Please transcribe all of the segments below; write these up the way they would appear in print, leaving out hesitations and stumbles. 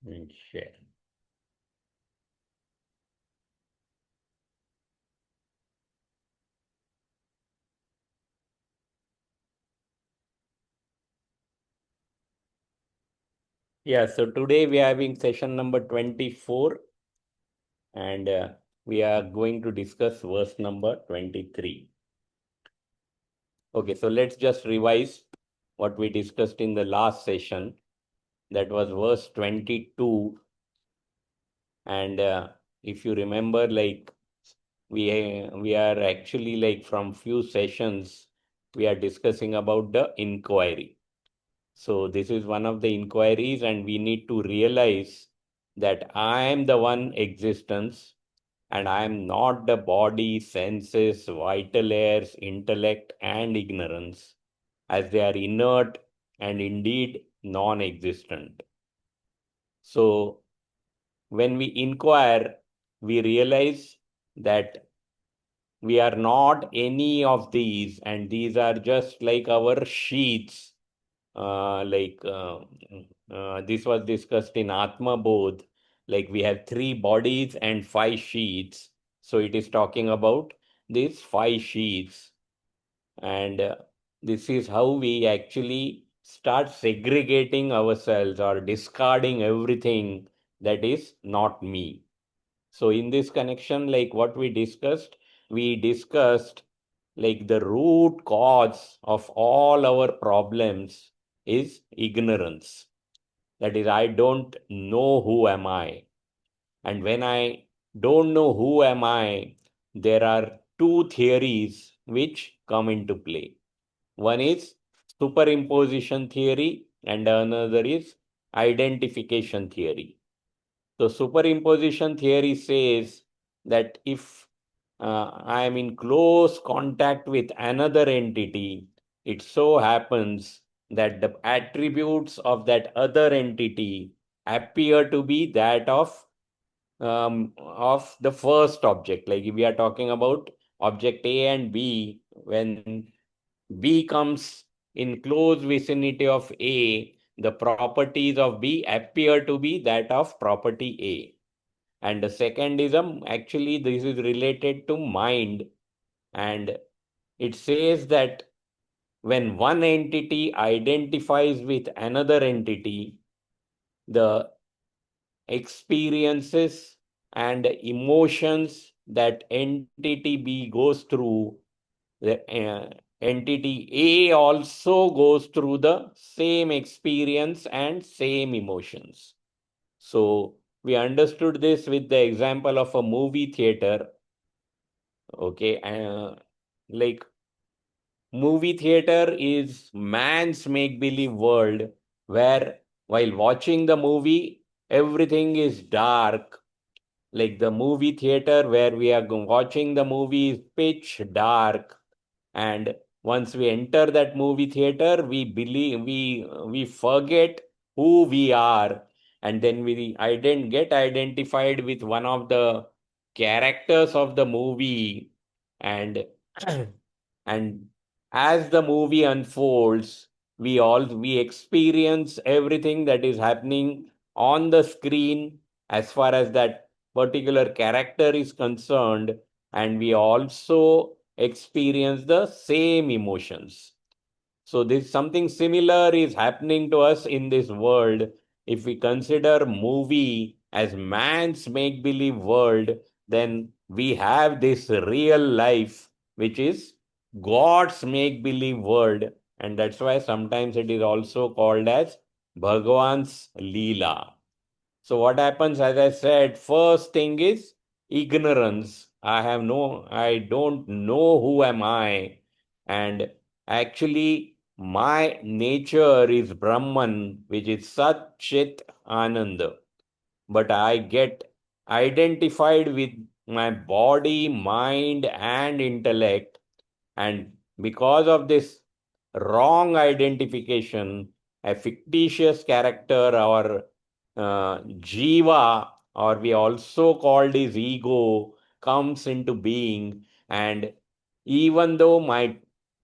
and share. Yeah, so today we are having session number 24, and we are going to discuss verse number 23. Okay, so let's just revise what we discussed in the last session. That was verse 22. And if you remember, like we are actually like from few sessions, we are discussing about the inquiry. So this is one of the inquiries, and we need to realize that I am the one existence, and I am not the body, senses, vital airs, intellect, and ignorance, as they are inert and indeed non-existent. So when we inquire, we realize that we are not any of these, and these are just like our sheets. This was discussed in Atma Bodh. Like we have three bodies and five sheets. So it is talking about these five sheets. And this is how we actually start segregating ourselves or discarding everything that is not me. So in this connection, like what we discussed like the root cause of all our problems is ignorance. That is, I don't know who am I. And when I don't know who am I, there are two theories which come into play. One is superimposition theory, and another is identification theory. So superimposition theory says that if I am in close contact with another entity, it so happens that the attributes of that other entity appear to be that of the first object. Like if we are talking about object A and B, when B comes in close vicinity of A, the properties of B appear to be that of property A. And the second is actually this is related to mind, and it says that when one entity identifies with another entity, the experiences and emotions that entity B goes through, the entity A also goes through the same experience and same emotions. So we understood this with the example of a movie theater. Okay, like movie theater is man's make-believe world where while watching the movie, everything is dark. Like the movie theater where we are watching the movie is pitch dark, and once we enter that movie theater, we forget who we are, and then we get identified with one of the characters of the movie, and and as the movie unfolds, we experience everything that is happening on the screen as far as that particular character is concerned, and we also experience the same emotions. So this something similar is happening to us in this world. If we consider movie as man's make-believe world, then we have this real life, which is God's make-believe world. And that's why sometimes it is also called as Bhagwan's Leela. So what happens, as I said, first thing is ignorance. I don't know who am I. And actually, my nature is Brahman, which is Sat Chit Ananda. But I get identified with my body, mind, and intellect. And because of this wrong identification, a fictitious character or jiva, or we also called his ego, comes into being. And even though my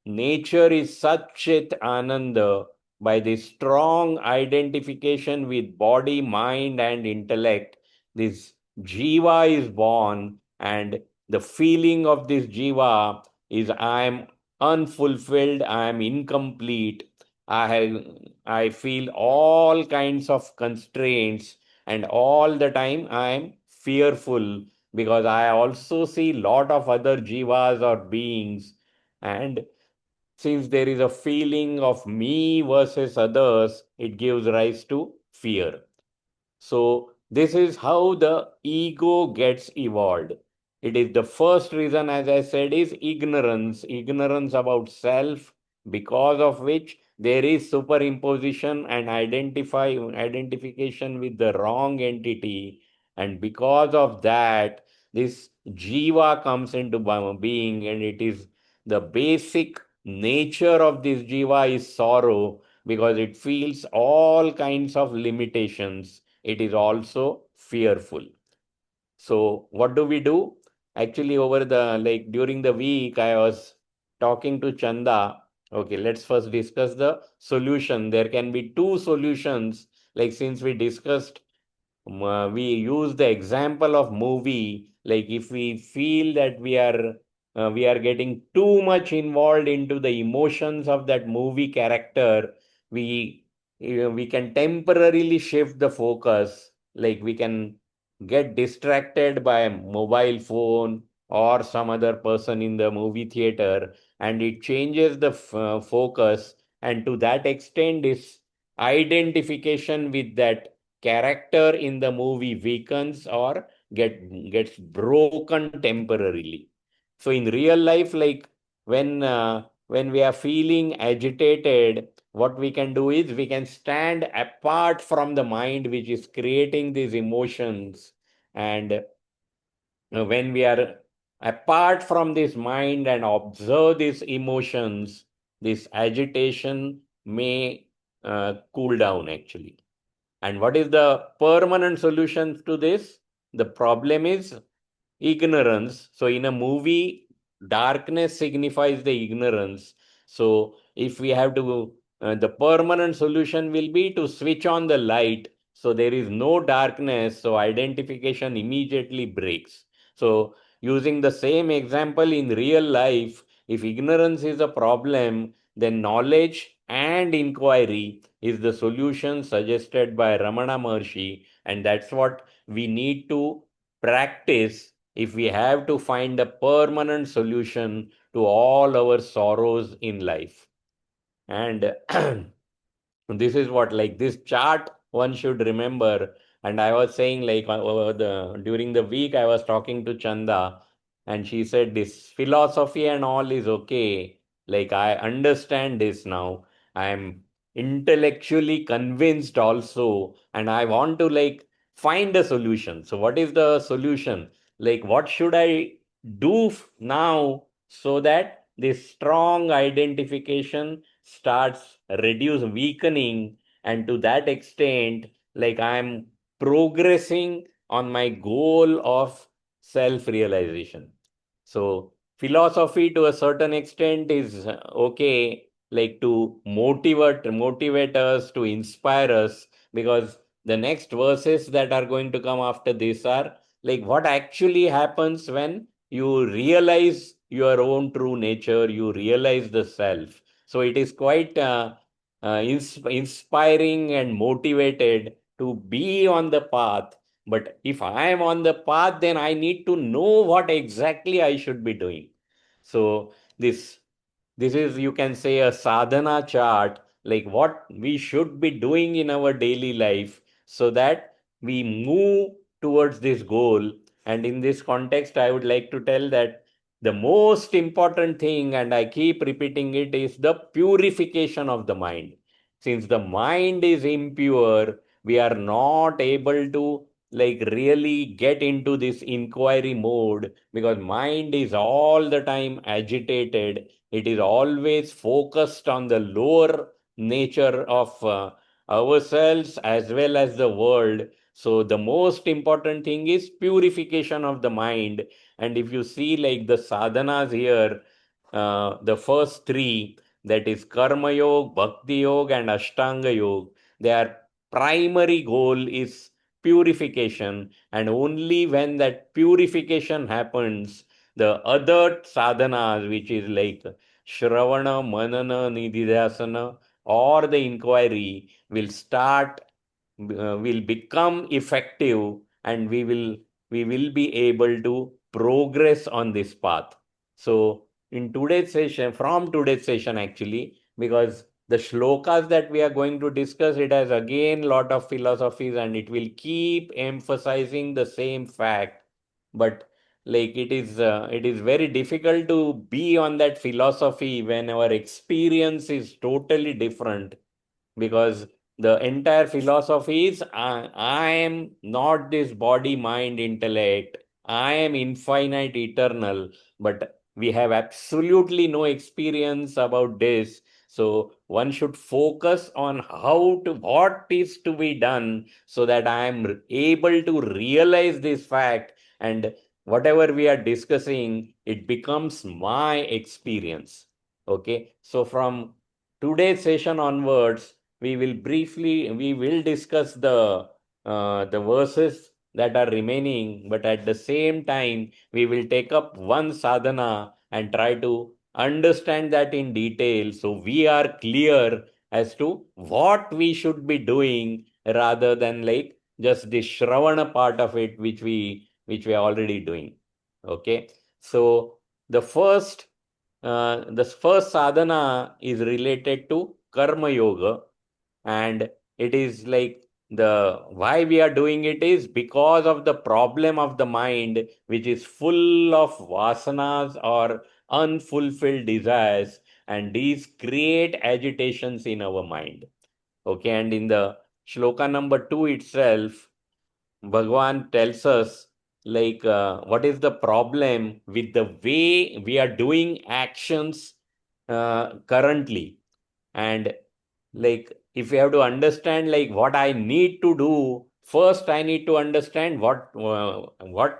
nature is Satchit Ananda, by this strong identification with body, mind, and intellect, this jiva is born, and the feeling of this jiva is I am unfulfilled, I am incomplete, I feel all kinds of constraints, and all the time I am fearful because I also see lot of other jivas or beings, and since there is a feeling of me versus others, it gives rise to fear. So, this is how the ego gets evolved. It is the first reason, as I said, is ignorance, ignorance about self, because of which there is superimposition and identification with the wrong entity. And because of that, this jiva comes into being, and it is the basic nature of this jiva is sorrow because it feels all kinds of limitations. It is also fearful. So what do we do? Actually, over the like during the week, I was talking to Chanda. Okay, let's first discuss the solution. There can be two solutions. Like since we discussed, we use the example of movie. Like if we feel that we are getting too much involved into the emotions of that movie character, we we can temporarily shift the focus. Like we can get distracted by a mobile phone or some other person in the movie theater, and it changes the focus, and to that extent is identification with that character in the movie weakens or gets broken temporarily. So in real life, like when we are feeling agitated, what we can do is we can stand apart from the mind which is creating these emotions, and when we are apart from this mind and observe these emotions, this agitation may cool down actually. And what is the permanent solution to this? The problem is ignorance. So in a movie, darkness signifies the ignorance. So if we have to, the permanent solution will be to switch on the light. So there is no darkness. So identification immediately breaks. So using the same example in real life, if ignorance is a problem, then knowledge and inquiry is the solution suggested by Ramana Maharshi. And that's what we need to practice if we have to find a permanent solution to all our sorrows in life. And this is what, like this chart one should remember. And I was saying, like during the week I was talking to Chanda, and she said this philosophy and all is okay, like I understand this now, I am intellectually convinced also, and I want to like find a solution. So what is the solution? Like what should I do now so that this strong identification starts reduce weakening, and to that extent, like I'm progressing on my goal of self realization. So philosophy to a certain extent is okay, like to motivate us, to inspire us, because the next verses that are going to come after this are like what actually happens when you realize your own true nature, you realize the self. So it is quite inspiring and motivated to be on the path. But if I am on the path, then I need to know what exactly I should be doing. So this is, you can say, a sadhana chart, like what we should be doing in our daily life so that we move towards this goal. And in this context, I would like to tell that the most important thing, and I keep repeating it, is the purification of the mind. Since the mind is impure, we are not able to like really get into this inquiry mode because mind is all the time agitated, it is always focused on the lower nature of ourselves as well as the world. So the most important thing is purification of the mind. And if you see like the sadhanas here, the first three, that is Karma Yoga, Bhakti Yoga, and Ashtanga Yoga, their primary goal is purification. And only when that purification happens, the other sadhanas, which is like Shravana, Manana, Nididhyasana, or the inquiry, will become effective, and we will be able to progress on this path. So in today's session, from today's session actually, because the shlokas that we are going to discuss, it has again lot of philosophies, and it will keep emphasizing the same fact. But like it is very difficult to be on that philosophy when our experience is totally different, because the entire philosophy is I am not this body, mind, intellect. I am infinite, eternal, but we have absolutely no experience about this. So one should focus on what is to be done so that I am able to realize this fact, and whatever we are discussing, it becomes my experience. Okay, so from today's session onwards, we will discuss the verses that are remaining, but at the same time we will take up one sadhana and try to understand that in detail, so we are clear as to what we should be doing, rather than like just the shravana part of it, which we are already doing. Okay, so the first sadhana is related to karma yoga, and it is like the why we are doing it is because of the problem of the mind, which is full of vasanas or unfulfilled desires, and these create agitations in our mind. Okay, and in the shloka number 2 itself, Bhagwan tells us like what is the problem with the way we are doing actions currently. And like if you have to understand like what I need to do, first I need to understand what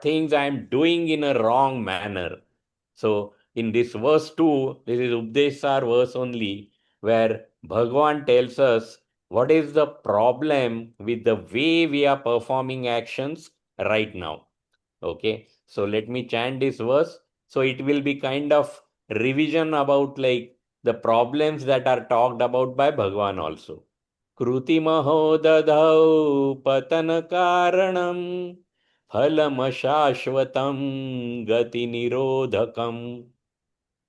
things I am doing in a wrong manner. So in this verse 2, this is Upadesha verse only, where Bhagavan tells us what is the problem with the way we are performing actions right now. Okay, so let me chant this verse. So it will be kind of revision about like the problems that are talked about by Bhagavan also. Krutimaho dadhau patana karanam phalam shashvatam gati nirodhakam.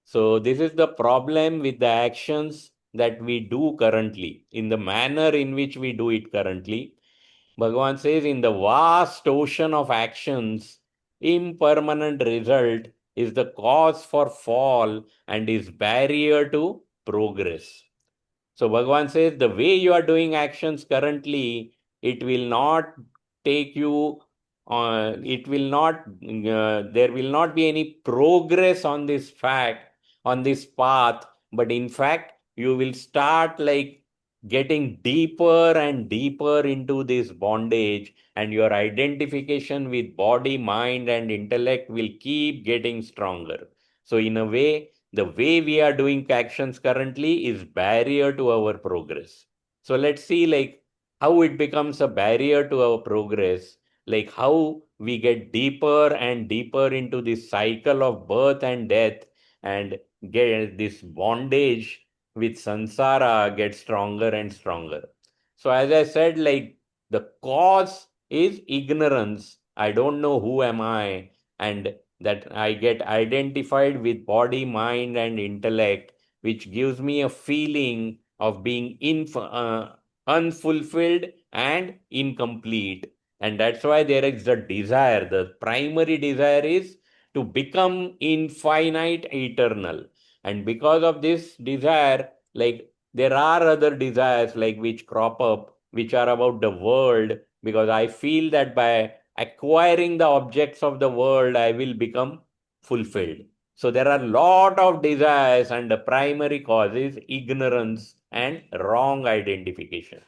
So this is the problem with the actions that we do currently, in the manner in which we do it currently. Bhagavan says, in the vast ocean of actions, impermanent result is the cause for fall and is barrier to progress. So Bhagavan says the way you are doing actions currently, it will not take you, there will not be any progress on this fact, on this path, but in fact, you will start like getting deeper and deeper into this bondage, and your identification with body, mind, and intellect will keep getting stronger. So in a way, the way we are doing actions currently is barrier to our progress. So let's see like how it becomes a barrier to our progress, like how we get deeper and deeper into this cycle of birth and death, and get this bondage with samsara gets stronger and stronger. So as I said, like the cause is ignorance. I don't know who am I, and that I get identified with body, mind, and intellect, which gives me a feeling of being unfulfilled and incomplete. And that's why there is the desire. The primary desire is to become infinite, eternal. And because of this desire, like there are other desires like which crop up, which are about the world, because I feel that by acquiring the objects of the world, I will become fulfilled. So there are a lot of desires, and the primary cause is ignorance and wrong identification.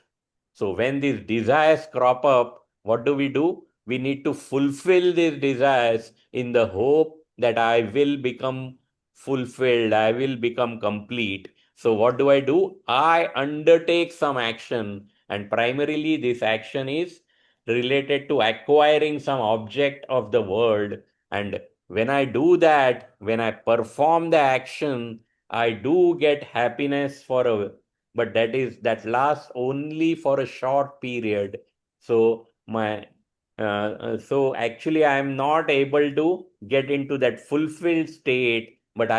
So when these desires crop up, what do? We need to fulfill these desires in the hope that I will become fulfilled, I will become complete. So what do? I undertake some action, and primarily this action is related to acquiring some object of the world. And when I do that, when I perform the action, I do get happiness for a, but that lasts only for a short period. So so actually I am not able to get into that fulfilled state, but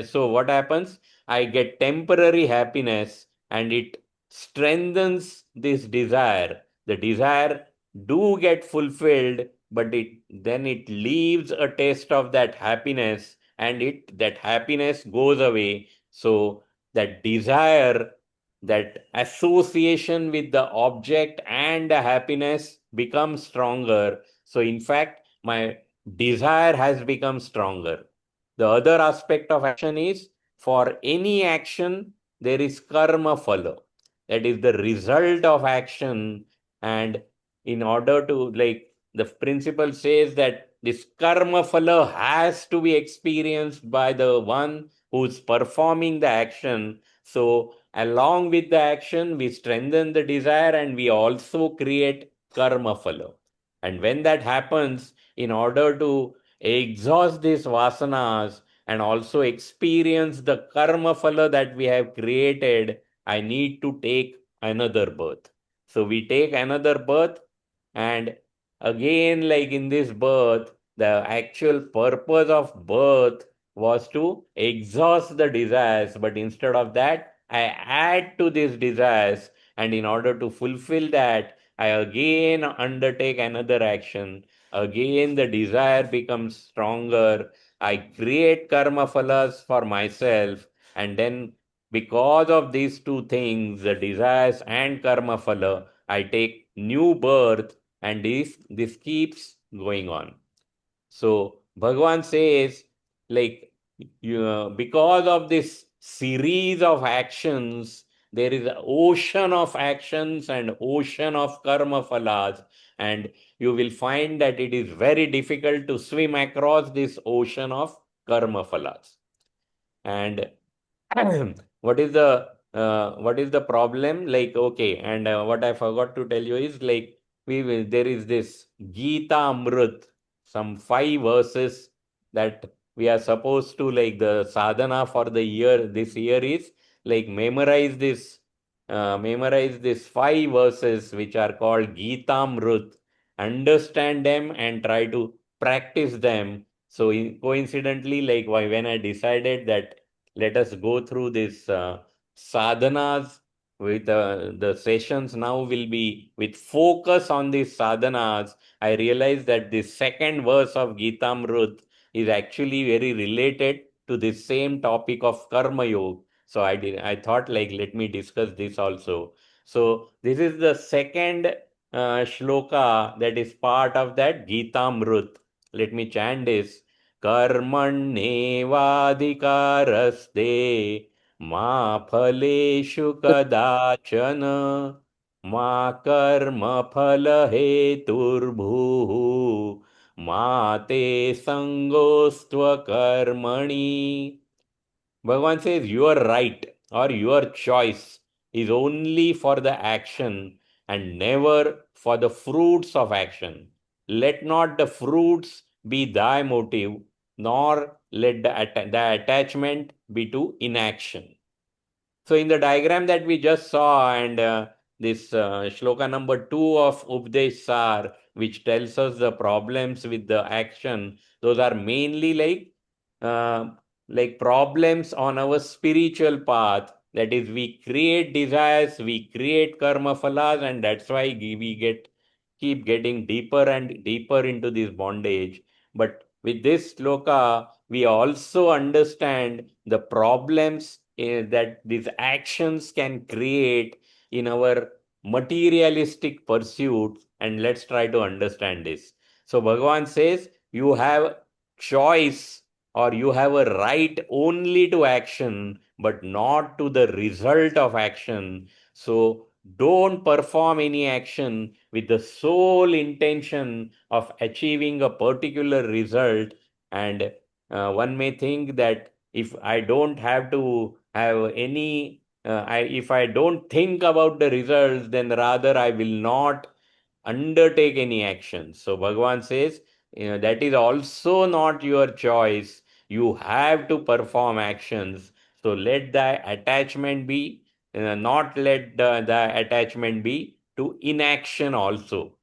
so what happens? I get temporary happiness, and it strengthens this desire. The desire do get fulfilled, but it leaves a taste of that happiness, and that happiness goes away. So that desire, that association with the object and the happiness becomes stronger. So in fact, my desire has become stronger. The other aspect of action is, for any action there is karma phala, that is the result of action. And in order to, like, the principle says that this karma phala has to be experienced by the one who's performing the action. So along with the action, we strengthen the desire, and we also create karma phala. And when that happens, in order to exhaust these vasanas and also experience the karma phala that we have created, I need to take another birth. So we take another birth, and again, like in this birth, the actual purpose of birth was to exhaust the desires, but instead of that, I add to these desires, and in order to fulfill that, I again undertake another action. Again, the desire becomes stronger. I create karma phalas for myself, and then because of these two things, the desires and karma phala, I take new birth, and this keeps going on. So Bhagavan says, like, because of this series of actions, there is an ocean of actions and ocean of karma phalas, and you will find that it is very difficult to swim across this ocean of karma phalas. And what is the problem? Like, okay, and what I forgot to tell you is, like, there is this Gita Amrit, some 5 verses that we are supposed to, like, the sadhana for the year this year is, like, memorize this 5 verses which are called Gita Amrit, understand them and try to practice them. So coincidentally, like, when I decided that let us go through this sadhanas with the sessions now will be with focus on these sadhanas, I realized that the second verse of Gitamrut is actually very related to the same topic of Karma Yoga. So I thought, like, let me discuss this also. So this is the second shloka that is part of that Gitamrut. Let me chant this. कर्मण्येवाधिकारस्ते मा फलेषु कदाचन मा कर्मफलहेतुर्भूः मा ते सङ्गोऽस्त्वकर्मणि. Bhagavan says your right or your choice is only for the action and never for the fruits of action. Let not the fruits be thy motive, nor let the attachment be to inaction. So in the diagram that we just saw, and this shloka number 2 of Upadesha Saar, which tells us the problems with the action, those are mainly uh, like problems on our spiritual path. That is, we create desires, we create karma phalas, and that's why we keep getting deeper and deeper into this bondage. But with this shloka, we also understand the problems that these actions can create in our materialistic pursuits, and let's try to understand this. So Bhagavan says you have choice, or you have a right only to action but not to the result of action. So don't perform any action with the sole intention of achieving a particular result. And one may think that if I don't have to have any, if I don't think about the results, then rather I will not undertake any action. So Bhagavan says, that is also not your choice. You have to perform actions. So let the attachment be, not let the attachment be to inaction also.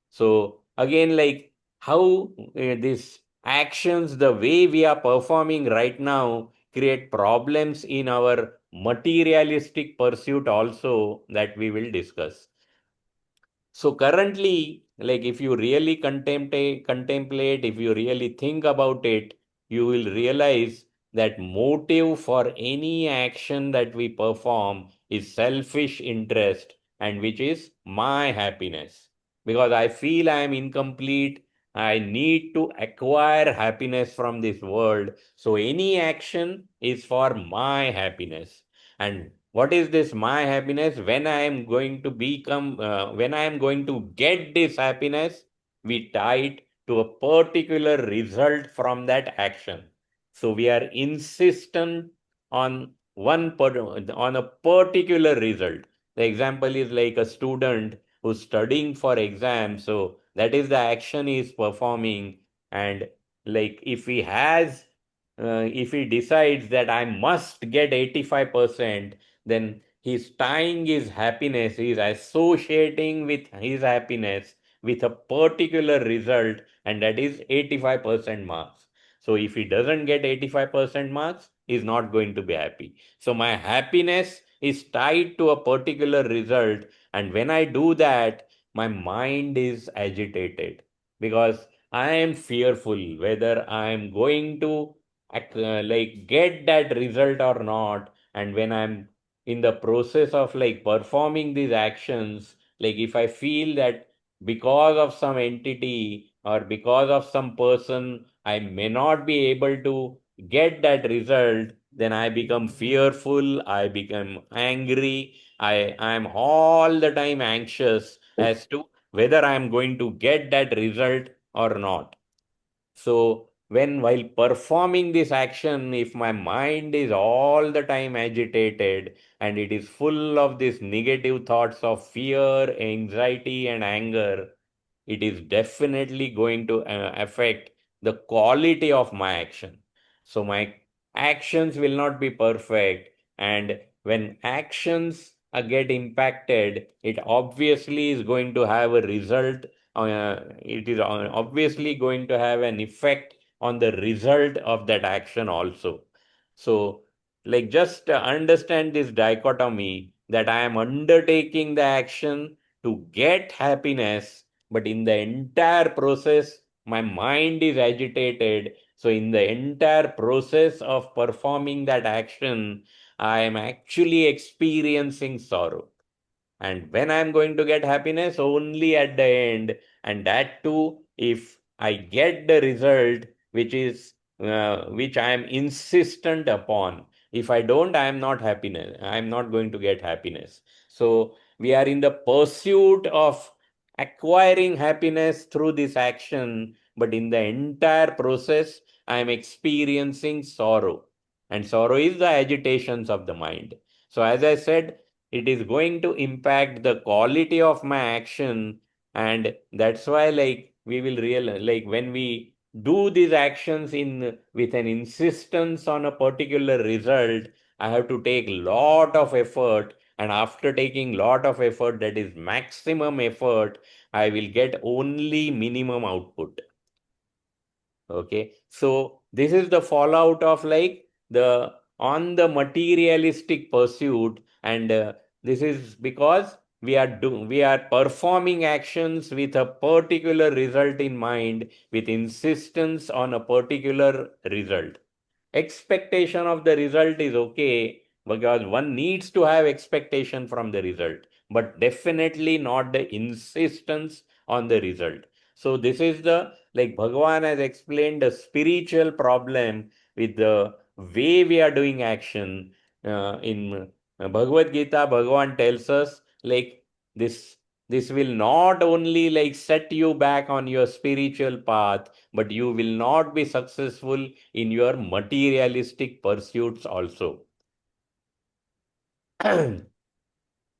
So again, like how these actions, the way we are performing right now, create problems in our materialistic pursuit also, that we will discuss. So currently, like if you really contemplate, if you really think about it, you will realize that motive for any action that we perform is selfish interest, and which is my happiness. Because I feel I am incomplete, I need to acquire happiness from this world. So any action is for my happiness. And what is this my happiness? When I am going to become, when I am going to get this happiness, we tie it to a particular result from that action. So we are insistent on on a particular result. The example is like a student who's studying for exam. So that is the action he is performing. And like if he decides that I must get 85%, then he's tying his happiness, he's associating with his happiness with a particular result, and that is 85% marks. So if he doesn't get 85% marks, he's not going to be happy. So my happiness is tied to a particular result, and when I do that, my mind is agitated because I am fearful whether I am going to like get that result or not. And when I'm in the process of like performing these actions, like if I feel that because of some entity or because of some person I may not be able to get that result, then I become fearful, I become angry, I am all the time anxious as to whether I am going to get that result or not. So, when while performing this action, if my mind is all the time agitated and it is full of these negative thoughts of fear, anxiety, and anger, it is definitely going to affect the quality of my action. So my actions will not be perfect. And when actions get impacted, it obviously is going to have a result. It is obviously going to have an effect on the result of that action also. So, like, just understand this dichotomy that I am undertaking the action to get happiness, but in the entire process, my mind is agitated. So, in the entire process of performing that action, I am actually experiencing sorrow. And when I'm going to get happiness, only at the end, and that too if I get the result which I am insistent upon. If I don't, I am not happiness, I am not going to get happiness. So we are in the pursuit of acquiring happiness through this action, but in the entire process I am experiencing sorrow, and sorrow is the agitations of the mind. So as I said, it is going to impact the quality of my action. And that's why, like, we will realize, like, when we do these actions in with an insistence on a particular result, I have to take lot of effort, and after taking lot of effort, that is maximum effort, I will get only minimum output. Okay, so this is the fallout of like the on the materialistic pursuit, and this is because we are performing actions with a particular result in mind, with insistence on a particular result. Expectation of the result is okay because one needs to have expectation from the result, but definitely not the insistence on the result. So this is the, like Bhagavan has explained, a spiritual problem with the way we are doing action. In Bhagavad Gita, Bhagavan tells us like this this will not only like set you back on your spiritual path, but you will not be successful in your materialistic pursuits also.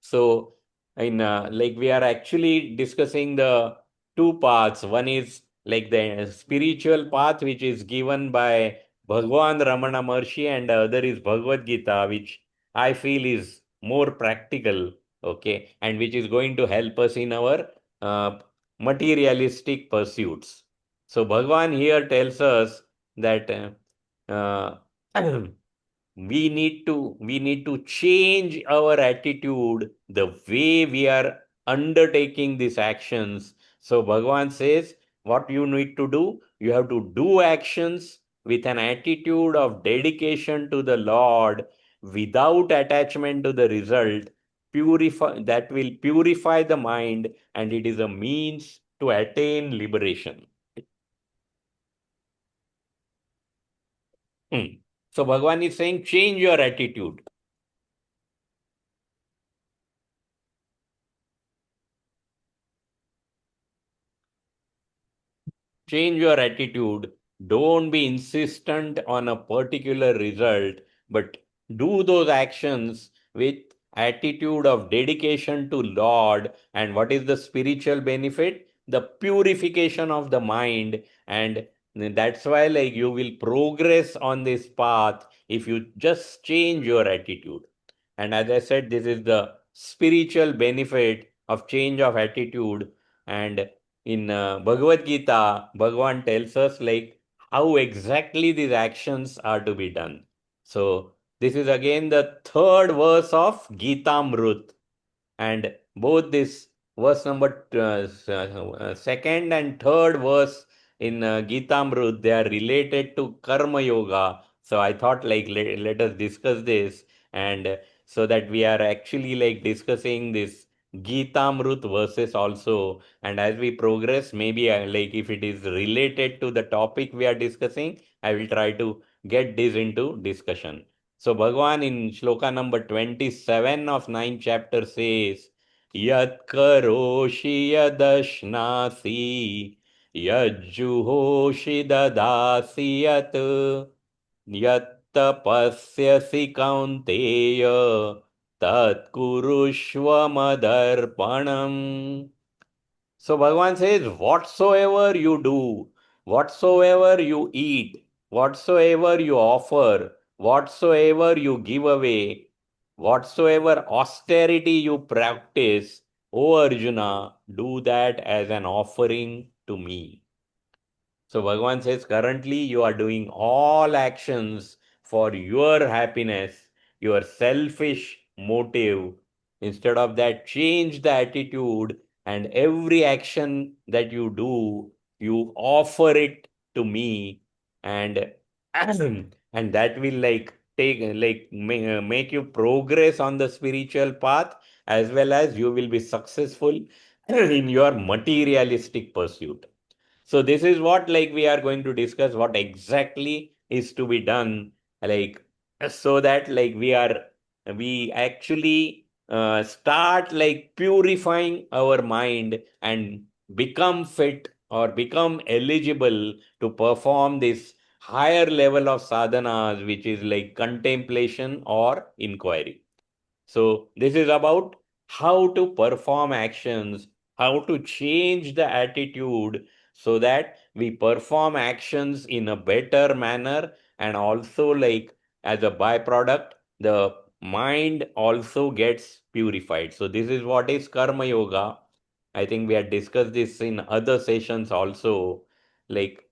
So, in like we are actually discussing the two paths. One is like the spiritual path, which is given by Bhagwan Ramana Maharshi, and the other is Bhagavad Gita, which I feel is more practical, okay, and which is going to help us in our uh, materialistic pursuits. So, Bhagwan here tells us that we need to change our attitude, the way we are undertaking these actions. So Bhagavan says, what you need to do, you have to do actions with an attitude of dedication to the Lord, without attachment to the result, purify that will purify the mind, and it is a means to attain liberation. Hmm. So Bhagavan is saying, change your attitude. Change your attitude. Don't be insistent on a particular result, but do those actions with attitude of dedication to Lord. And what is the spiritual benefit? The purification of the mind. And that's why like you will progress on this path if you just change your attitude. And as I said, this is the spiritual benefit of change of attitude. And in Bhagavad Gita, Bhagavan tells us like how exactly these actions are to be done. So this is again the third verse of Gita Mrut, and both this verse number second and third verse in Gitamrut, they are related to Karma Yoga. So I thought like let us discuss this, and so that we are actually like discussing this Gitamrut verses also. And as we progress, maybe like if it is related to the topic we are discussing, I will try to get this into discussion. So Bhagwan in shloka number 27 of 9th chapter says, Yat karoshi yadashnasi, yajjuhoshi dadasi yat, yat tapasyasi kaunteya, tat kurushva madarpanam. So Bhagavan says, whatsoever you do, whatsoever you eat, whatsoever you offer, whatsoever you give away, whatsoever austerity you practice, O Arjuna, do that as an offering to me. So Bhagavan says, currently you are doing all actions for your happiness, your selfish motive. Instead of that, change the attitude, and every action that you do, you offer it to me, and and that will like make you progress on the spiritual path, as well as you will be successful in your materialistic pursuit. So this is what like we are going to discuss what exactly is to be done, like so that like we actually start like purifying our mind and become fit or become eligible to perform this higher level of sadhanas, which is like contemplation or inquiry. So this is about how to perform actions, how to change the attitude so that we perform actions in a better manner, and also like as a byproduct, the mind also gets purified. So this is what is karma yoga. I think we had discussed this in other sessions also. Like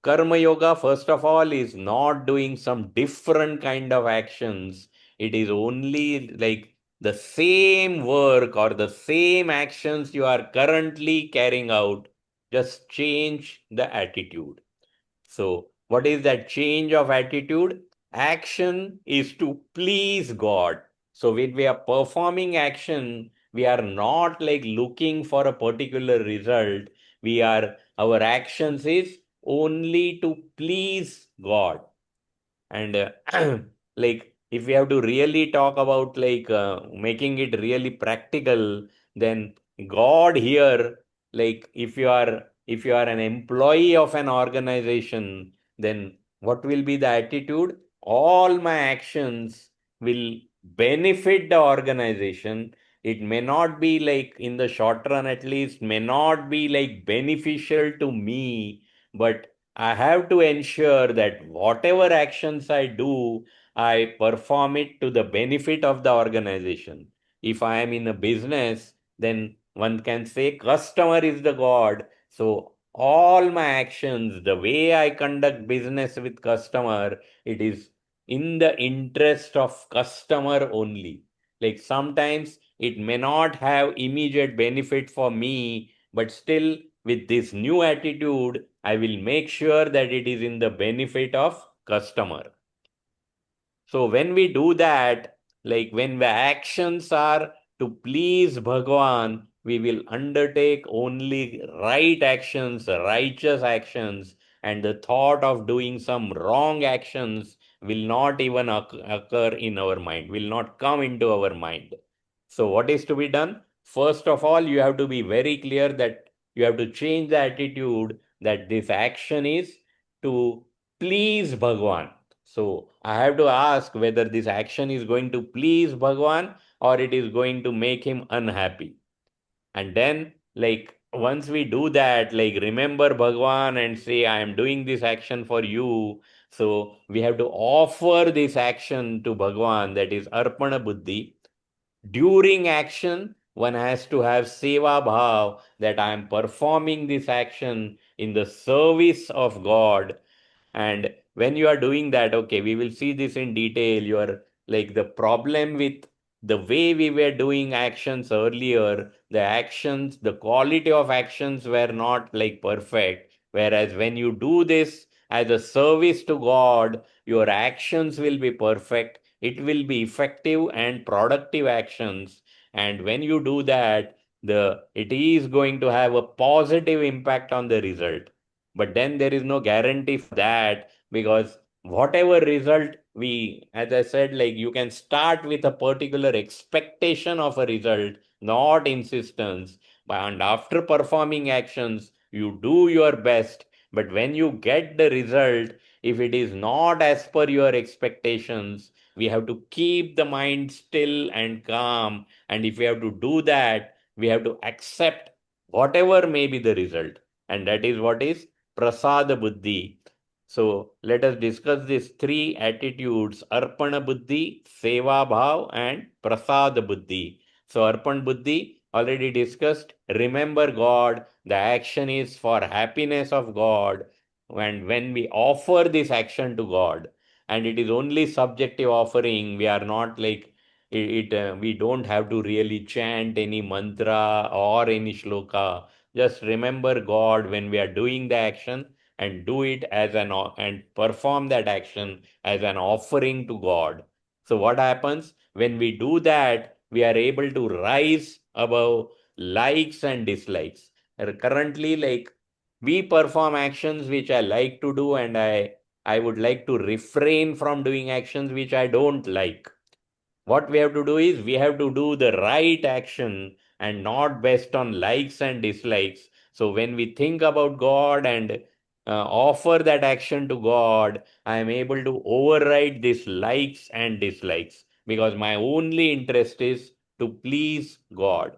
Karma yoga, first of all, is not doing some different kind of actions. It is only like the same work or the same actions you are currently carrying out. Just change the attitude. So, what is that change of attitude? Action is to please God. So, when we are performing action, we are not like looking for a particular result. Our actions is only to please God. And like if we have to really talk about like making it really practical, then God here, like if you are an employee of an organization, then what will be the attitude? All my actions will benefit the organization. It may not be like, in the short run at least, may not be like beneficial to me, but I have to ensure that whatever actions I do, I perform it to the benefit of the organization. If I am in a business, then one can say customer is the God. So all my actions, the way I conduct business with customer, it is in the interest of customer only. Like sometimes it may not have immediate benefit for me, but still with this new attitude, I will make sure that it is in the benefit of customer. So when we do that, like when the actions are to please Bhagwan, we will undertake only right actions, righteous actions, and the thought of doing some wrong actions will not even occur in our mind, will not come into our mind. So what is to be done? First of all, you have to be very clear that you have to change the attitude that this action is to please Bhagwan. So I have to ask whether this action is going to please Bhagwan or it is going to make him unhappy. And then, like, once we do that, like, remember Bhagwan and say, I am doing this action for you. So we have to offer this action to Bhagwan, that is Arpana Buddhi. During action, one has to have seva bhav, that I am performing this action in the service of God. And when you are doing that, okay, we will see this in detail. You are like, the problem with the way we were doing actions earlier, the actions, the quality of actions were not like perfect. Whereas when you do this as a service to God, your actions will be perfect. It will be effective and productive actions. And when you do that, it is going to have a positive impact on the result. But then there is no guarantee for that, because whatever result we, as I said, like, you can start with a particular expectation of a result, not insistence. And after performing actions, you do your best. But when you get the result, if it is not as per your expectations, we have to keep the mind still and calm. And if we have to do that, we have to accept whatever may be the result. And that is what is prasada buddhi. So let us discuss these three attitudes: Arpana Buddhi, Seva Bhav, and Prasad Buddhi. So Arpan Buddhi already discussed. Remember God, the action is for happiness of God. And when we offer this action to God, and it is only subjective offering, we are not like we don't have to really chant any mantra or any shloka. Just remember God when we are doing the action, and do it as and perform that action as an offering to God. So what happens when we do that? We are able to rise above likes and dislikes. Currently, like, we perform actions which I like to do, and I would like to refrain from doing actions which I don't like. What we have to do is we have to do the right action and not based on likes and dislikes. So when we think about God and offer that action to God, I am able to override these likes and dislikes, because my only interest is to please God.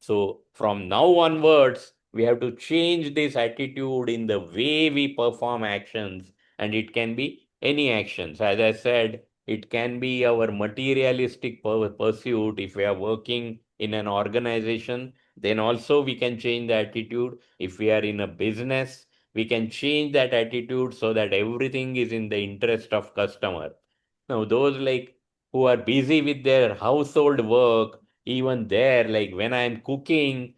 So from now onwards, we have to change this attitude in the way we perform actions, and it can be any actions. As I said, it can be our materialistic pursuit. If we are working in an organization, then also we can change the attitude. If we are in a business, we can change that attitude so that everything is in the interest of customer. Now, those like who are busy with their household work, even there, like when I am cooking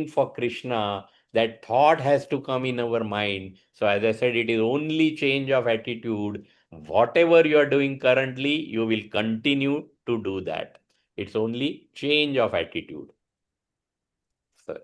for Krishna. That thought has to come in our mind. So, as I said, it is only change of attitude. Whatever you are doing currently, you will continue to do that. It's only change of attitude. So,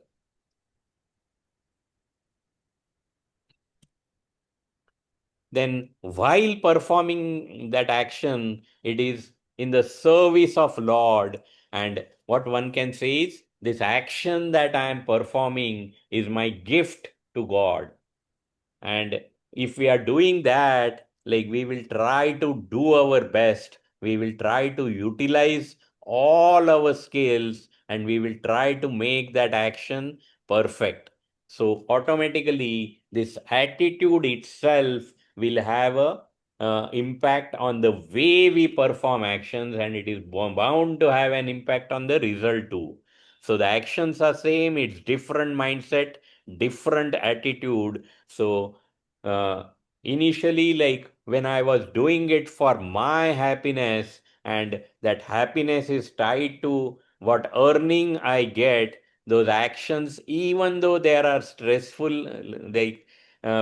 then while performing that action, it is in the service of Lord. And what one can say is, this action that I am performing is my gift to God. And if we are doing that, like, we will try to do our best we will try to utilize all our skills and we will try to make that action perfect. So automatically, this attitude itself will have a impact on the way we perform actions, and it is bound to have an impact on the result too. So the actions are same, it's different mindset, different attitude. So uh, initially, like when I was doing it for my happiness, and that happiness is tied to what earning I get, those actions, even though they are stressful, like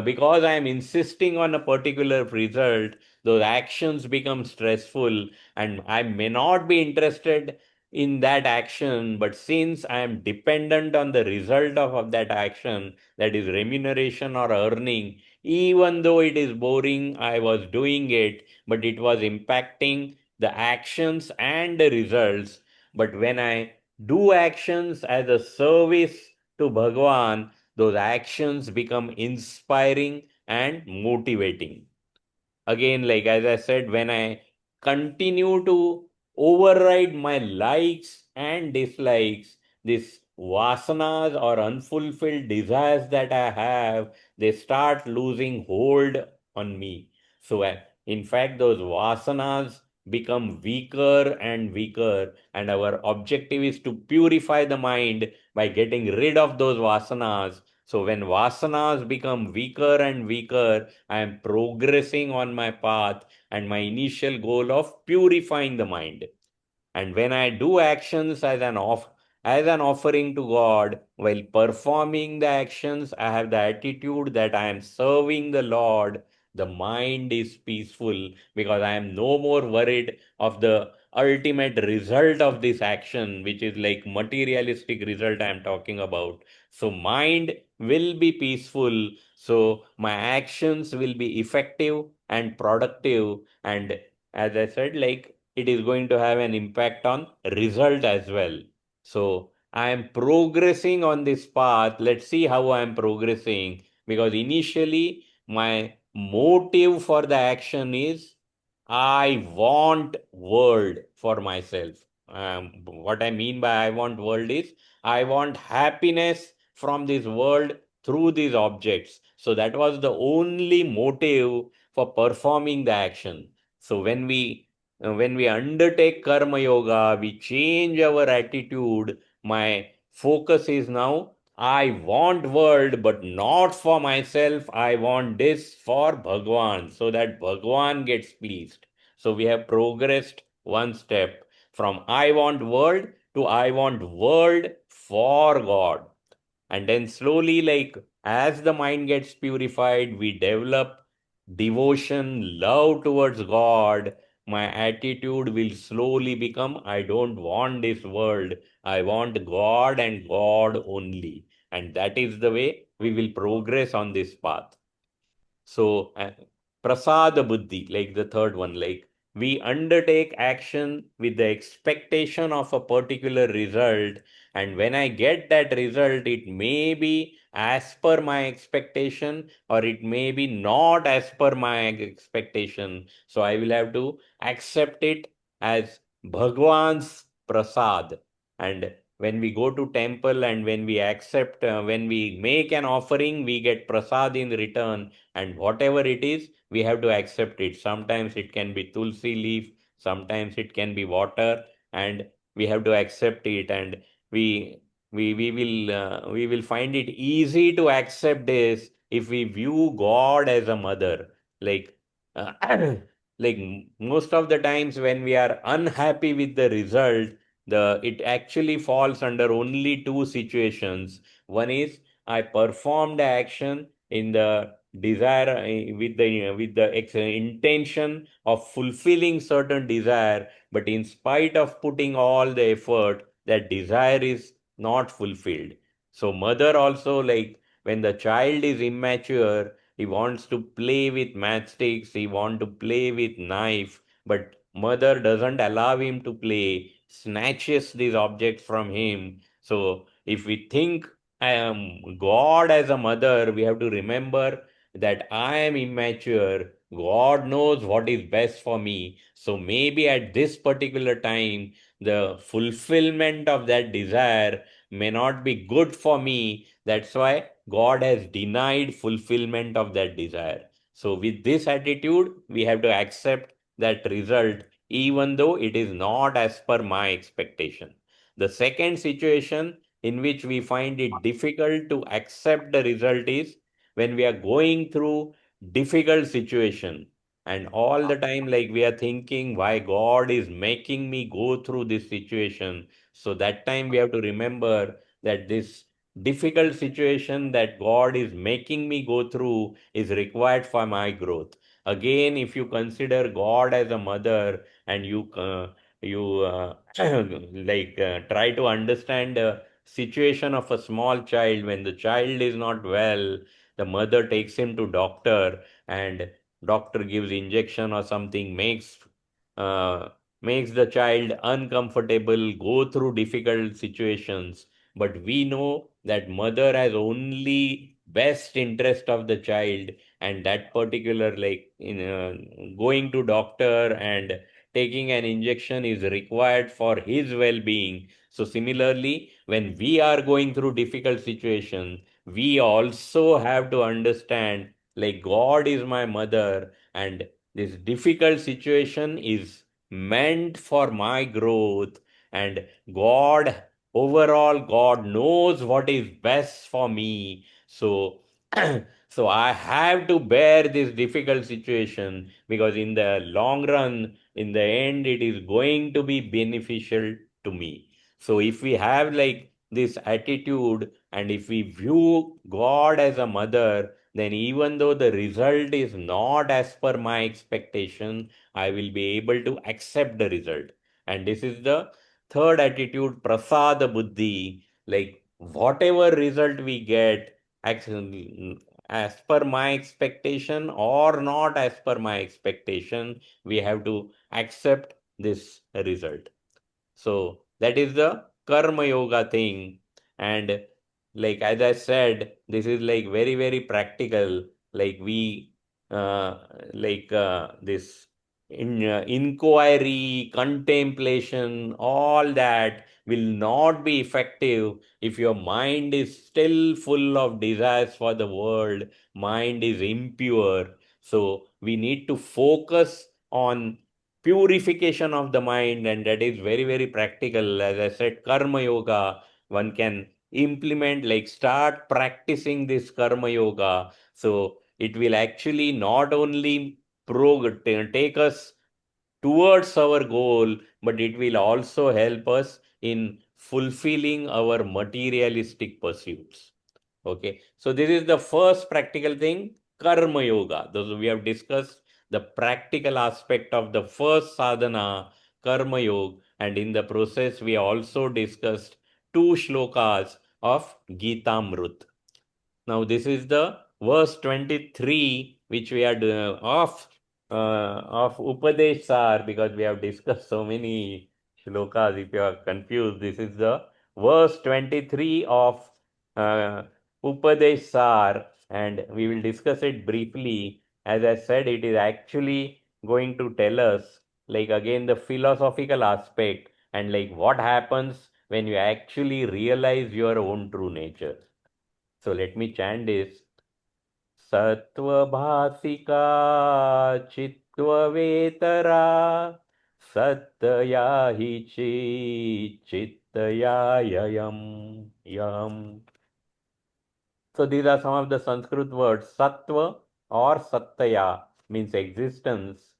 because I am insisting on a particular result, those actions become stressful, and I may not be interested in that action. But since I am dependent on the result of that action, that is remuneration or earning, even though it is boring, I was doing it, but it was impacting the actions and the results. But when I do actions as a service to Bhagwan, those actions become inspiring and motivating. Again, like as I said, when I continue to override my likes and dislikes, these vasanas or unfulfilled desires that I have, they start losing hold on me. So in fact, those vasanas become weaker and weaker, and our objective is to purify the mind by getting rid of those vasanas. So when vasanas become weaker and weaker, I am progressing on my path and my initial goal of purifying the mind. And when I do actions as an offering to God, while performing the actions, I have the attitude that I am serving the Lord. The mind is peaceful because I am no more worried of the ultimate result of this action, which is like materialistic result I am talking about. So mind will be peaceful. So my actions will be effective and productive. And as I said, like it is going to have an impact on result as well. So I am progressing on this path. Let's see how I am progressing, because initially my motive for the action is I want world for myself. What I mean by I want world is I want happiness from this world through these objects. So that was the only motive for performing the action. So when we undertake karma yoga, we change our attitude. My focus is now I want world, but not for myself. I want this for Bhagwan, so that Bhagwan gets pleased. So we have progressed one step from I want world to I want world for God. And then slowly, like as the mind gets purified, we develop devotion, love towards God. My attitude will slowly become I don't want this world, I want God and God only. And that is the way we will progress on this path. So, prasada buddhi, like the third one, like we undertake action with the expectation of a particular result. And when I get that result, it may be as per my expectation or it may be not as per my expectation. So, I will have to accept it as Bhagwan's prasad. And when we go to temple and when we accept, when we make an offering, we get prasad in return, and whatever it is we have to accept it. Sometimes it can be tulsi leaf, sometimes it can be water, and we have to accept it. And we will find it easy to accept this if we view God as a mother. Like uh, like most of the times when we are unhappy with the result, the it actually falls under only two situations. One is I performed the action in the desire, with the intention of fulfilling certain desire, but in spite of putting all the effort, that desire is not fulfilled. So mother also, like when the child is immature, he wants to play with matchsticks, he want to play with knife, but mother doesn't allow him to play, snatches these objects from him. So if we think God as a mother, we have to remember that I am immature. God knows what is best for me. So maybe at this particular time, the fulfillment of that desire may not be good for me. That's why God has denied fulfillment of that desire. So, with this attitude, we have to accept that result, even though it is not as per my expectation. The second situation in which we find it difficult to accept the result is when we are going through difficult situation, and all the time like we are thinking why God is making me go through this situation. So that time we have to remember that this difficult situation that God is making me go through is required for my growth. Again, if you consider God as a mother, and you try to understand the situation of a small child. When the child is not well, the mother takes him to doctor, and doctor gives injection or something, uh, makes the child uncomfortable, go through difficult situations. But we know that mother has only best interest of the child, and that particular going to doctor and taking an injection is required for his well-being. So similarly, when we are going through difficult situations, we also have to understand like God is my mother, and this difficult situation is meant for my growth, and God, overall, God knows what is best for me. So so I have to bear this difficult situation, because in the long run, in the end, it is going to be beneficial to me. So if we have like this attitude, and if we view God as a mother, then even though the result is not as per my expectation, I will be able to accept the result. And this is the third attitude, prasada buddhi. Like whatever result we get, actually, as per my expectation or not as per my expectation, we have to accept this result. So that is the karma yoga thing. And like as I said, this is like very, very practical. Like we uh, this inquiry, contemplation, all that will not be effective if your mind is still full of desires for the world, mind is impure. So we need to focus on purification of the mind, and that is very, very practical. As I said, karma yoga, one can implement, like start practicing this karma yoga. So it will actually not only take us towards our goal, but it will also help us in fulfilling our materialistic pursuits. Okay, so this is the first practical thing, karma yoga. Those we have discussed the practical aspect of the first sadhana, karma yoga, and in the process we also discussed two shlokas of Gitamrut. Now, this is the verse 23, which we are doing of Upadesha Saar, because we have discussed so many shlokas. If you are confused, this is the verse 23 of uh, Upadesha Saar, and we will discuss it briefly. As I said, it is actually going to tell us, like again, the philosophical aspect, and like what happens when you actually realize your own true nature. So let me chant this. Satvabhasika chitvavetara sattaya hi chittaya yam. So these are some of the Sanskrit words. Sattva or sattaya means existence.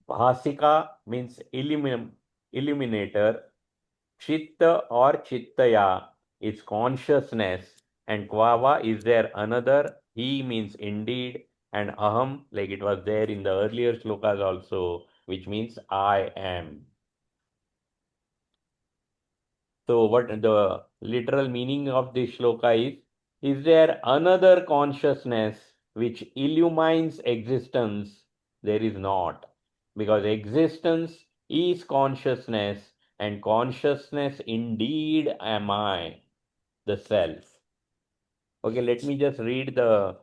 Bhasika means illuminator. Chitta or Chittaya is consciousness, and Kvava is there another. He means indeed, and Aham, like it was there in the earlier shlokas also, which means I am. So, what the literal meaning of this shloka is there another consciousness which illumines existence? There is not, because existence is consciousness, and consciousness indeed am I, the self. Okay, let me just read the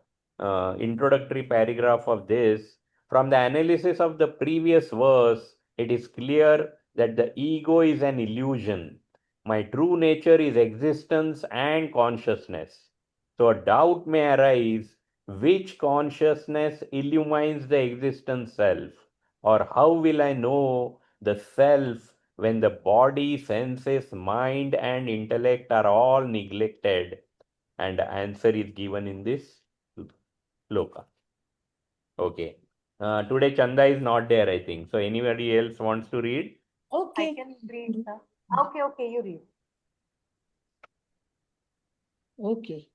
introductory paragraph of this. From the analysis of the previous verse, it is clear that the ego is an illusion. My true nature is existence and consciousness. So a doubt may arise, which consciousness illumines the existent self? Or how will I know the self when the body, senses, mind, and intellect are all neglected? And the answer is given in this loka. Okay. Today Chanda is not there, I think. So anybody else wants to read? Okay. I can read, sir. Okay, you read. Okay.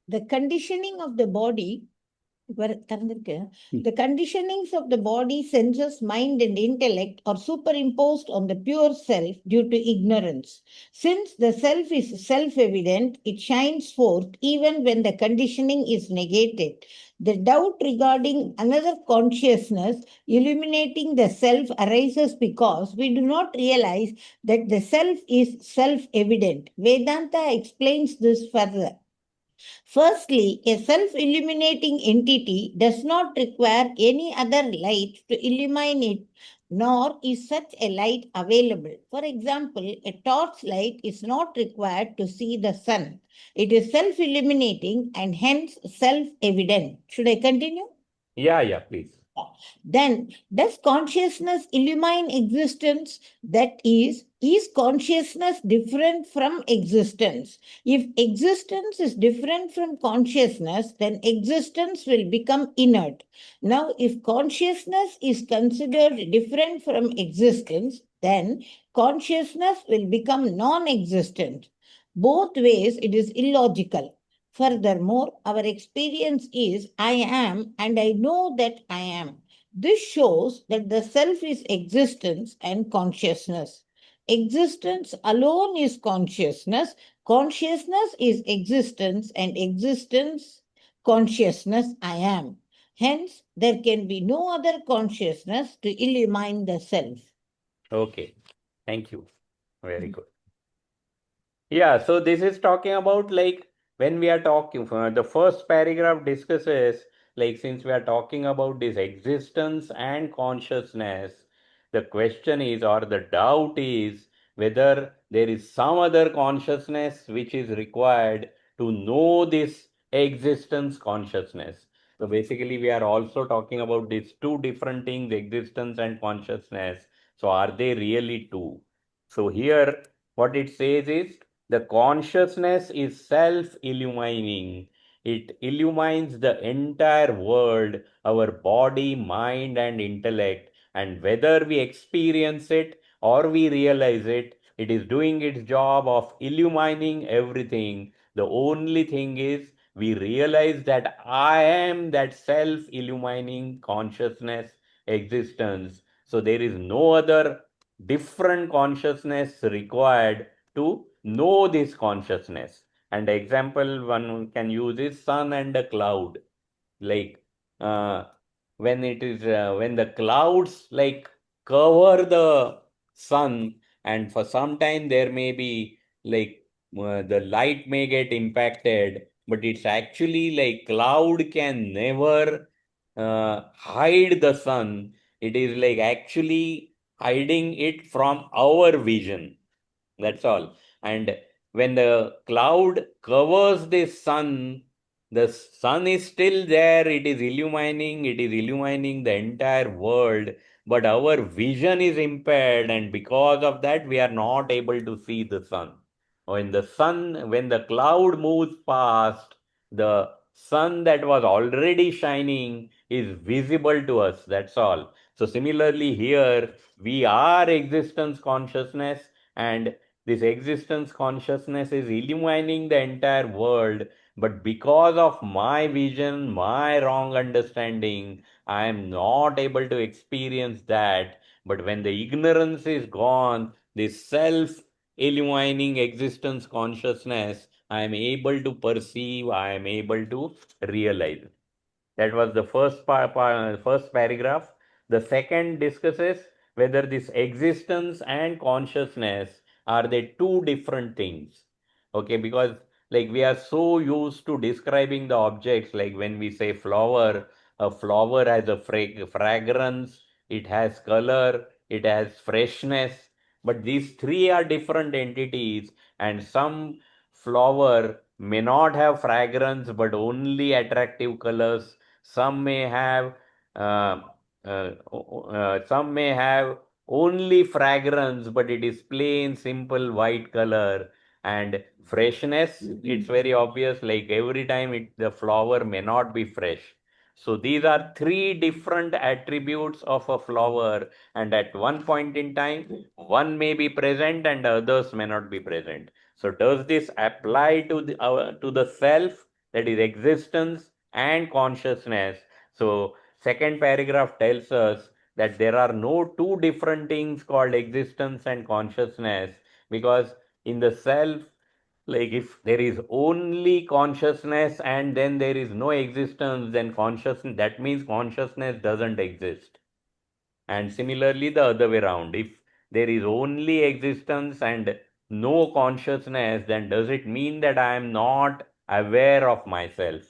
The conditioning of the body, the conditionings of the body, senses, mind, and intellect are superimposed on the pure self due to ignorance. Since the self is self evident, it shines forth even when the conditioning is negated. The doubt regarding another consciousness illuminating the self arises because we do not realize that the self is self evident. Vedanta explains this further. Firstly, a self illuminating entity does not require any other light to illumine it, nor is such a light available. For example, a torch light is not required to see the sun. It is self illuminating and hence self evident. Should I continue? Yeah, please. Then, does consciousness illumine existence? That is consciousness different from existence? If existence is different from consciousness, then existence will become inert. Now, if consciousness is considered different from existence, then consciousness will become non existent. Both ways, it is illogical. Furthermore, our experience is I am and I know that I am. This shows that the self is existence and consciousness. Existence alone is consciousness. Consciousness is existence, and existence, consciousness, I am. Hence, there can be no other consciousness to illumine the self. Okay. Thank you. Very good. Yeah, so this is talking about like when we are talking, the first paragraph discusses like since we are talking about this existence and consciousness, the question is or the doubt is whether there is some other consciousness which is required to know this existence consciousness. So basically, we are also talking about these two different things, existence and consciousness. So are they really two? So here, what it says is the consciousness is self illumining. It illumines the entire world, our body, mind, and intellect. And whether we experience it or we realize it, it is doing its job of illumining everything. The only thing is we realize that I am that self illumining consciousness existence. So there is no other different consciousness required to know this consciousness. And the example one can use is sun and a cloud. Like uh, when the clouds like cover the sun, and for some time there may be like the light may get impacted, but it's actually like cloud can never hide the sun. It is like actually hiding it from our vision. That's all. And when the cloud covers the sun is still there. It is illumining the entire world. But our vision is impaired, and because of that, we are not able to see the sun. When the cloud moves past, the sun that was already shining is visible to us. That's all. So, similarly, here we are existence consciousness, and this existence consciousness is illumining the entire world, but because of my vision, my wrong understanding, I am not able to experience that. But when the ignorance is gone, this self illumining existence consciousness, I am able to perceive, I am able to realize. That was the first paragraph. The second discusses whether this existence and consciousness are they two different things. Okay, because like we are so used to describing the objects, like when we say flower, A flower has a fragrance, it has color, it has freshness, but these three are different entities, and some flower may not have fragrance but only attractive colors. Some may have uh, some may have only fragrance, but it is plain, simple white color. And freshness, it's very obvious, like every time the flower may not be fresh. So these are three different attributes of a flower, and at one point in time, one may be present and others may not be present. So does this apply to the self, that is existence and consciousness? So second paragraph tells us that there are no two different things called existence and consciousness, because in the self, like if there is only consciousness and then there is no existence, then consciousness, that means consciousness doesn't exist. And similarly, the other way around. If there is only existence and no consciousness, then does it mean that I am not aware of myself?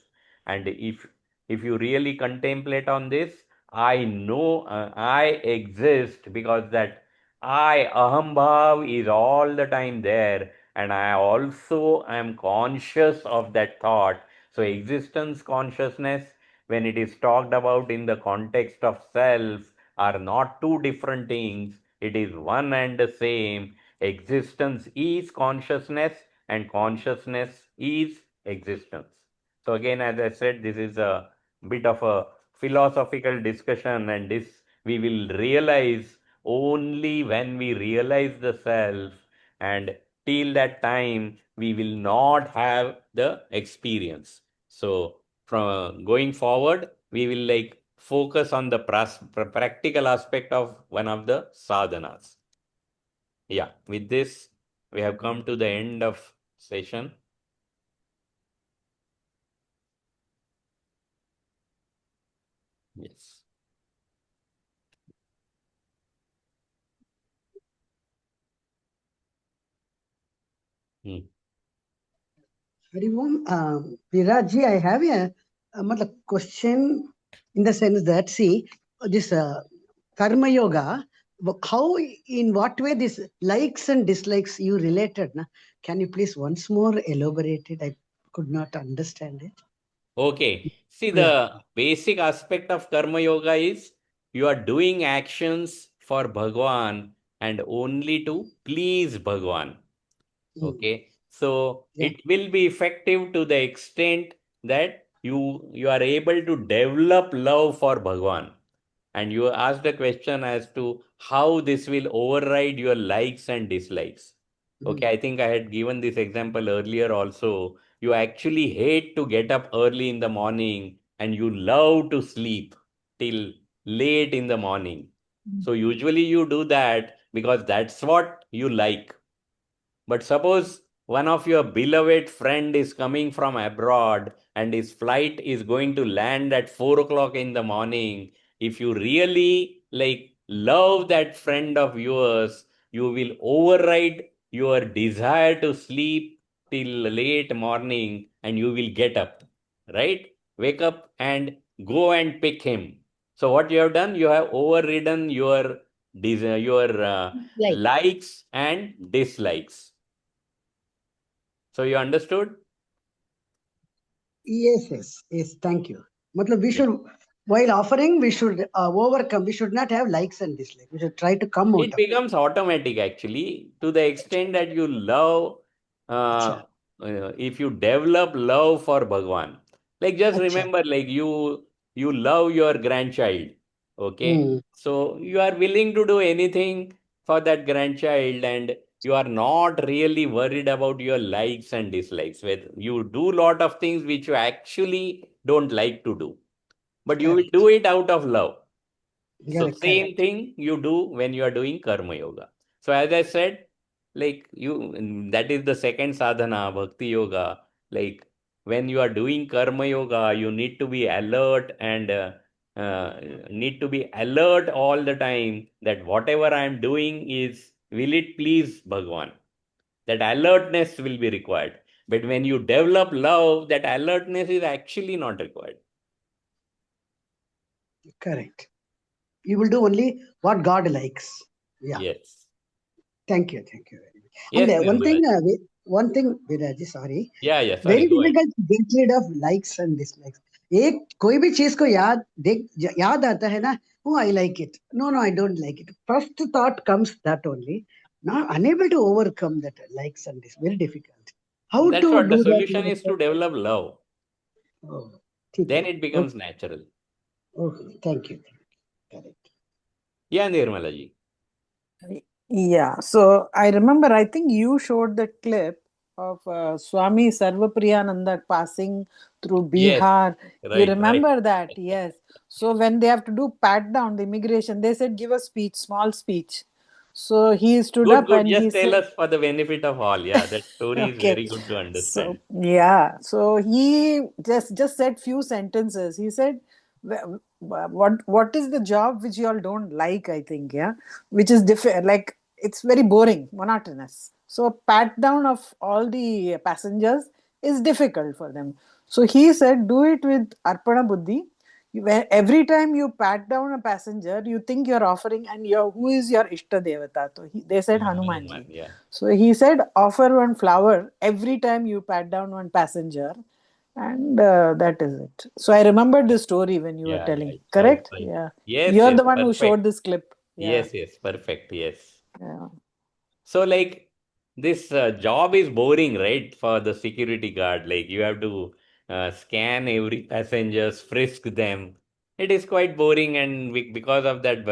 And if you really contemplate on this, I know I exist, because that I, aham bhav, is all the time there, and I also am conscious of that thought. So existence consciousness, when it is talked about in the context of self, are not two different things. It is one and the same. Existence is consciousness and consciousness is existence. So again, as I said, this is a bit of a philosophical discussion, and this we will realize only when we realize the self, and till that time we will not have the experience. So from going forward, we will like focus on the practical aspect of one of the sadhanas. Yeah, with this, we have come to the end of session. Yes. Hmm. Hari Om, Virajji, I have a question in the sense that, see, this karma yoga, how, in what way this likes and dislikes you related? Na? Can you please once more elaborate it? I could not understand it. Okay. See, Yeah. the basic aspect of karma yoga is you are doing actions for Bhagwan and only to please Bhagwan. Okay, so Yeah. it will be effective to the extent that you are able to develop love for Bhagwan. And you asked the question as to how this will override your likes and dislikes. Okay, I think I had given this example earlier also. You actually hate to get up early in the morning and you love to sleep till late in the morning. So usually you do that because that's what you like. But suppose one of your beloved friend is coming from abroad and his flight is going to land at 4 o'clock in the morning. If you really like love that friend of yours, you will override your desire to sleep till late morning and you will get up, right? Wake up and go and pick him. So what you have done, you have overridden your desire, your Like, likes and dislikes. So you understood? Yes. Thank you. Matlab, we Yeah. should, while offering, we should overcome. We should not have likes and dislikes. We should try to come out It of it. becomes automatic actually, to the extent that you love, Acha. if you develop love for Bhagwan. Like just Acha. remember, like you love your grandchild. Okay. Hmm. So you are willing to do anything for that grandchild, and you are not really worried about your likes and dislikes. Where you do lot of things which you actually don't like to do, but you will Correct. do it out of love. So Correct. same Correct. thing you do when you are doing karma yoga. So as I said, like that is the second sadhana, bhakti yoga. Like when you are doing karma yoga, you need to be alert and uh, need to be alert all the time that whatever I am doing is, will it please Bhagwan? That alertness will be required. But when you develop love, that alertness is actually not required. Correct. You will do only what God likes. Yeah. Yes. Thank you. Thank you very much. Yes, And Nirmala. one thing, Viraji, sorry, Yeah, yeah. Sorry, very go ahead. difficult to get rid of likes and dislikes. एक कोई भी चीज को याद आता है ना, oh I like it, no I don't like it, first thought comes that only, not unable to overcome that likes and this, very difficult. How That's to what the do that? solution is, to develop love. Oh, ठीक Then है. it becomes natural. Okay, thank you. Correct. Yeah, Nirmala ji. Yeah, so I remember, I think you showed the clip of Swami Sarvapriyananda passing through Yes. Bihar. You Right, remember that? Yes. So when they have to do pat down the immigration, they said, give a speech, small speech. So he stood Good, up good. and he Just tell said, us for the benefit of all. Yeah, that story is okay. very good to So understand. yeah, so he just said few sentences. He said, what is the job which you all don't like? I think, yeah, which is different. Like it's very boring, monotonous. So pat down of all the passengers is difficult for them. So he said, do it with Arpana Buddhi. Every time you pat down a passenger, you think you're offering, and who is your Ishta Devata? So they said Hanuman, Hanumanji. yeah. So he said, offer one flower every time you pat down one passenger, and that is it. So I remembered this story when you were Yeah, telling. yeah. Right, Correct? right. Yeah. Yes, You're yes. the one who Perfect. showed this clip. Yeah. Yes, perfect. Yes. Yeah. So, like, this job is boring, right? For the security guard, like you have to scan every passengers, frisk them. It is quite boring, and because of that,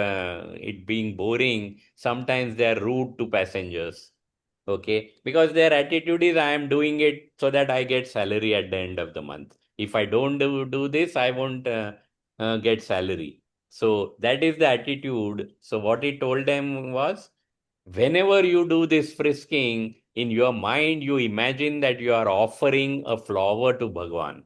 it being boring, sometimes they are rude to passengers. Okay, because their attitude is, I am doing it so that I get salary at the end of the month. If I don't do this, I won't get salary. So that is the attitude. So what he told them was, whenever you do this frisking, in your mind, you imagine that you are offering a flower to Bhagwan,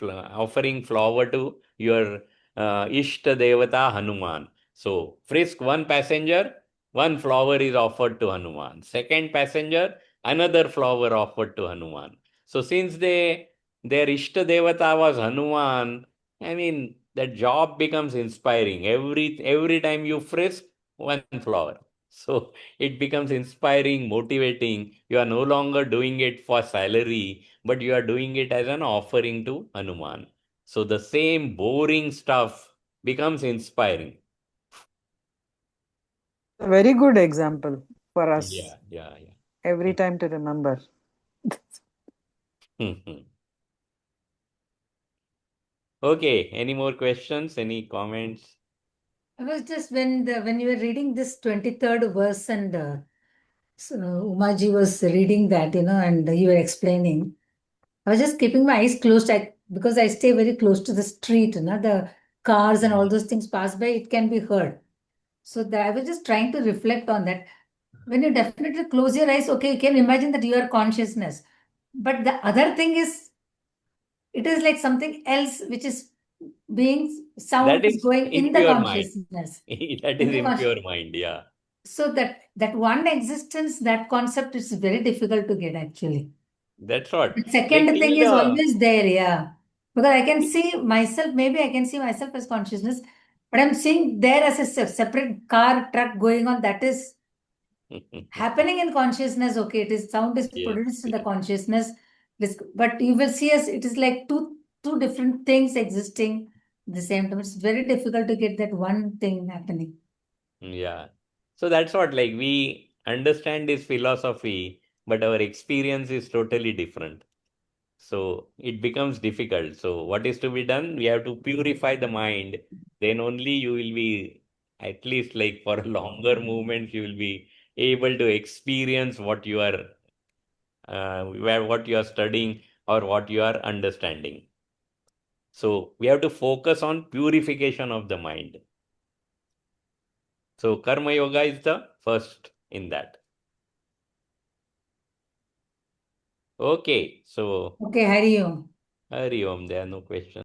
offering flower to your Ishta Devata Hanuman. So, frisk one passenger, one flower is offered to Hanuman. Second passenger, another flower offered to Hanuman. So, since their Ishta Devata was Hanuman, I mean, that job becomes inspiring. Every time you frisk, one flower. So it becomes inspiring, motivating. You are no longer doing it for salary, but you are doing it as an offering to Hanuman. So the same boring stuff becomes inspiring. A very good example for us Yeah. every time to remember. Okay, any more questions? Any comments? I was just when you were reading this 23rd verse and so Umaji was reading that, and you were explaining. I was just keeping my eyes closed because I stay very close to the street, the cars and all those things pass by, it can be heard. So I was just trying to reflect on that. When you definitely close your eyes, okay, you can imagine that you are consciousness. But the other thing is, it is like something else which is being, sound That is is going in the impure mind. consciousness. That In is the consciousness. impure mind, yeah. So that one existence, that concept is very difficult to get actually. That's what. The Like, second thing see is the. always there, yeah. Because I can see myself, maybe I can see myself as consciousness, but I'm seeing there as a separate car, truck going on, that is happening in consciousness. Okay, it is sound is Yes, produced in the consciousness. But you will see as it is like two different things existing at the same time. It's very difficult to get that one thing happening. yeah. So that's what, like, we understand this philosophy, but our experience is totally different. So it becomes difficult. So what is to be done? We have to purify the mind. Then only you will be, at least like for a longer movement, you will be able to experience what you are studying or what you are understanding. So we have to focus on purification of the mind. So Karma Yoga is the first in that. Okay, so Okay, Hari Om. Hari Om, there are no questions.